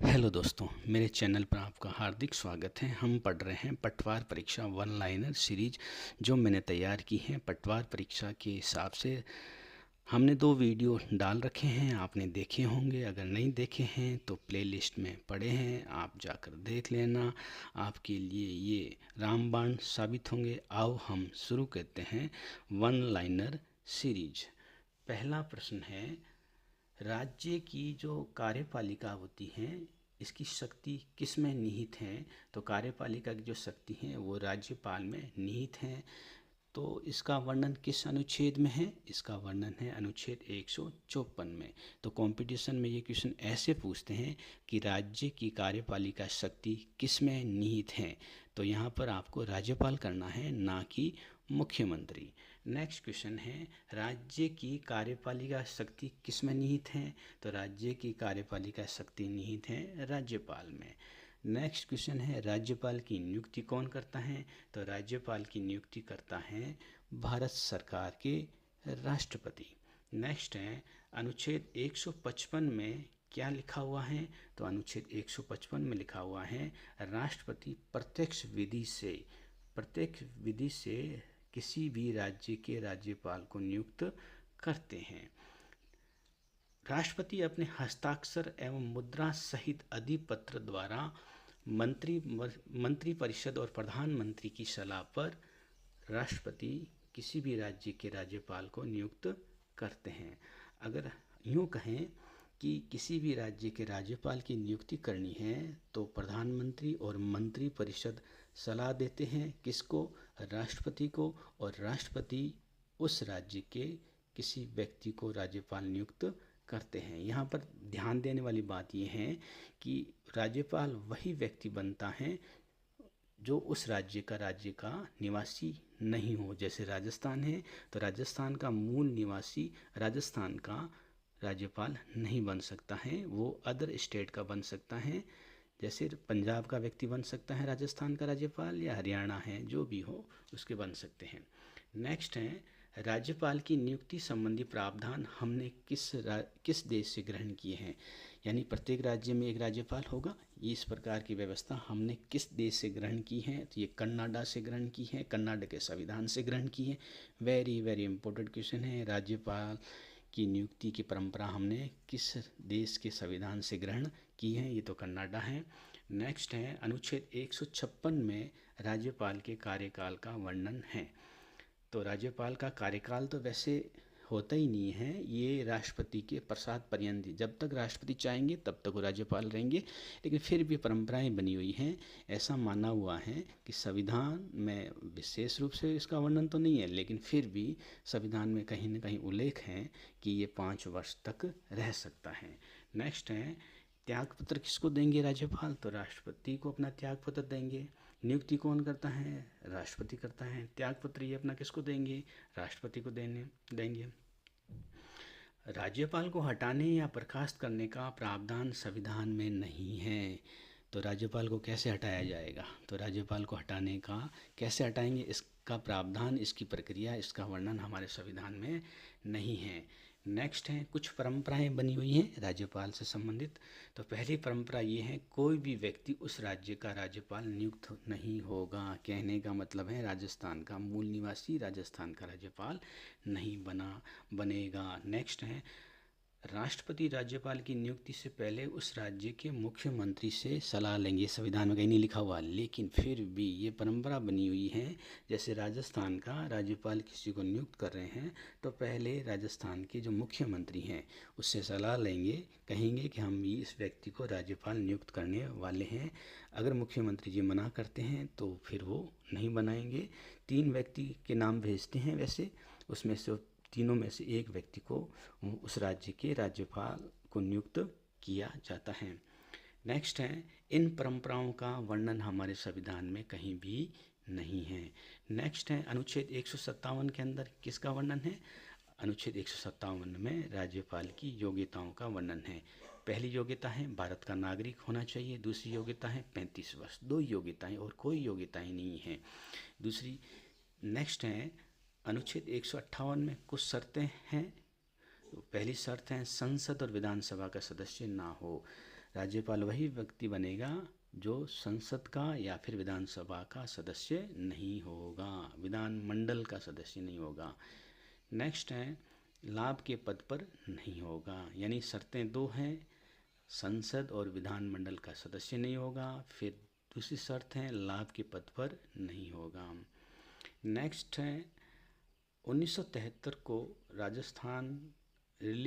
Hello दोस्तों, मेरे channel पर आपका हार्दिक स्वागत है। हम पढ़ रहे हैं पटवार परीक्षा वन लाइनर सीरीज जो मैंने तैयार की है पटवार परीक्षा के हिसाब से। हमने 2 वीडियो डाल रखे हैं, आपने देखे होंगे। अगर नहीं देखे हैं तो प्लेलिस्ट में पड़े हैं, आप जाकर देख लेना। आपके लिए ये रामबाण साबित होंगे। आओ हम शुरू करते हैं वन लाइनर सीरीज। पहला प्रश्न है, राज्य की जो कार्यपालिका होती है इसकी शक्ति किस में निहित है? तो कार्यपालिका की जो शक्ति है वो राज्यपाल में निहित है। तो इसका वर्णन किस अनुच्छेद में है? इसका वर्णन है अनुच्छेद 154 में। तो कंपटीशन में ये क्वेश्चन ऐसे पूछते हैं कि राज्य की कार्यपालिका शक्ति किस में निहित है। तो यहाँ पर आपको राज्यपाल करना है, ना कि मुख्यमंत्री। नेक्स्ट क्वेश्चन है, राज्य की कार्यपालिका शक्ति किस में निहित है? तो राज्य की कार्यपालिका शक्ति निहित है राज्यपाल में। नेक्स्ट क्वेश्चन है, राज्यपाल की नियुक्ति कौन करता है? तो राज्यपाल की नियुक्ति करता है भारत सरकार के राष्ट्रपति। नेक्स्ट है, अनुच्छेद 155 में क्या लिखा हुआ है? तो अनुच्छेद 155 में लिखा हुआ है, राष्ट्रपति प्रत्यक्ष विधि से किसी भी राज्य के राज्यपाल को नियुक्त करते हैं। राष्ट्रपति अपने हस्ताक्षर एवं मुद्रा सहित अधिपत्र द्वारा मंत्री परिषद और प्रधानमंत्री की सलाह पर राष्ट्रपति किसी भी राज्य के राज्यपाल को नियुक्त करते हैं। अगर यूँ कहें कि किसी भी राज्य के राज्यपाल की नियुक्ति करनी है तो प्रधानमंत्री और मंत्री परिषद सलाह देते हैं किसको? राष्ट्रपति को, और राष्ट्रपति उस राज्य के किसी व्यक्ति को राज्यपाल नियुक्त करते हैं। यहाँ पर ध्यान देने वाली बात यह है कि राज्यपाल वही व्यक्ति बनता है जो उस राज्य का निवासी नहीं हो। जैसे राजस्थान है तो राजस्थान का मूल निवासी राजस्थान का राज्यपाल नहीं बन सकता है, वो अदर स्टेट का बन सकता है। जैसे पंजाब का व्यक्ति बन सकता है राजस्थान का राज्यपाल, या हरियाणा है, जो भी हो उसके बन सकते हैं। नेक्स्ट है, राज्यपाल की नियुक्ति संबंधी प्रावधान हमने किस देश से ग्रहण किए हैं? यानी प्रत्येक राज्य में एक राज्यपाल होगा, इस प्रकार की व्यवस्था हमने किस देश से ग्रहण की है? तो ये कनाडा से ग्रहण की है, कनाडा के संविधान से ग्रहण की है। वेरी वेरी इंपॉर्टेंट क्वेश्चन है, राज्यपाल की नियुक्ति की परंपरा हमने किस देश के संविधान से ग्रहण की है? ये तो कनाडा है। नेक्स्ट है, अनुच्छेद 156 में राज्यपाल के कार्यकाल का वर्णन है। तो राज्यपाल का कार्यकाल तो वैसे होता ही नहीं है, ये राष्ट्रपति के प्रसाद पर्यंत, जब तक राष्ट्रपति चाहेंगे तब तक वो राज्यपाल रहेंगे। लेकिन फिर भी परंपराएं बनी हुई हैं, ऐसा माना हुआ है कि संविधान में विशेष रूप से इसका वर्णन तो नहीं है, लेकिन फिर भी संविधान में कहीं ना कहीं उल्लेख है कि ये 5 वर्ष तक रह सकता है। नेक्स्ट है, त्यागपत्र किसको देंगे राज्यपाल? तो राष्ट्रपति को अपना त्यागपत्र देंगे। नियुक्ति कौन करता है? राष्ट्रपति करता है। त्यागपत्र ये अपना किसको देंगे? राष्ट्रपति को देंगे। राज्यपाल को हटाने या बर्खास्त करने का प्रावधान संविधान में नहीं है। तो राज्यपाल को कैसे हटाया जाएगा? तो राज्यपाल को हटाने का कैसे हटाएंगे, इसका प्रावधान, इसकी प्रक्रिया, इसका वर्णन हमारे संविधान में नहीं है। नेक्स्ट है, कुछ परंपराएं बनी हुई हैं राज्यपाल से संबंधित। तो पहली परंपरा ये है, कोई भी व्यक्ति उस राज्य का राज्यपाल नियुक्त नहीं होगा। कहने का मतलब है राजस्थान का मूल निवासी राजस्थान का राज्यपाल नहीं बनेगा। नेक्स्ट है, राष्ट्रपति राज्यपाल की नियुक्ति से पहले उस राज्य के मुख्यमंत्री से सलाह लेंगे। संविधान में कहीं नहीं लिखा हुआ, लेकिन फिर भी ये परंपरा बनी हुई है। जैसे राजस्थान का राज्यपाल किसी को नियुक्त कर रहे हैं तो पहले राजस्थान के जो मुख्यमंत्री हैं उससे सलाह लेंगे, कहेंगे कि हम इस व्यक्ति को राज्यपाल नियुक्त करने वाले हैं। अगर मुख्यमंत्री जी मना करते हैं तो फिर वो नहीं बनाएंगे। 3 व्यक्ति के नाम भेजते हैं वैसे, उसमें से तीनों में से एक व्यक्ति को उस राज्य के राज्यपाल को नियुक्त किया जाता है। नेक्स्ट है, इन परंपराओं का वर्णन हमारे संविधान में कहीं भी नहीं है। नेक्स्ट है, अनुच्छेद 157 के अंदर किसका वर्णन है? अनुच्छेद 157 में राज्यपाल की योग्यताओं का वर्णन है। पहली योग्यता है भारत का नागरिक होना चाहिए, दूसरी योग्यता है 35 वर्ष। 2 योग्यताएं और कोई योग्यताएं नहीं है दूसरी। नेक्स्ट है, अनुच्छेद 158 में कुछ शर्तें हैं। पहली शर्त है, संसद और विधानसभा का सदस्य ना हो। राज्यपाल वही व्यक्ति बनेगा जो संसद का या फिर विधानसभा का सदस्य नहीं होगा, विधानमंडल का सदस्य नहीं होगा। नेक्स्ट है लाभ के पद पर नहीं होगा, यानी शर्तें दो हैं, संसद और विधानमंडल का सदस्य नहीं होगा, फिर दूसरी शर्त है लाभ के पद पर नहीं होगा। नेक्स्ट है 1973 को राजस्थान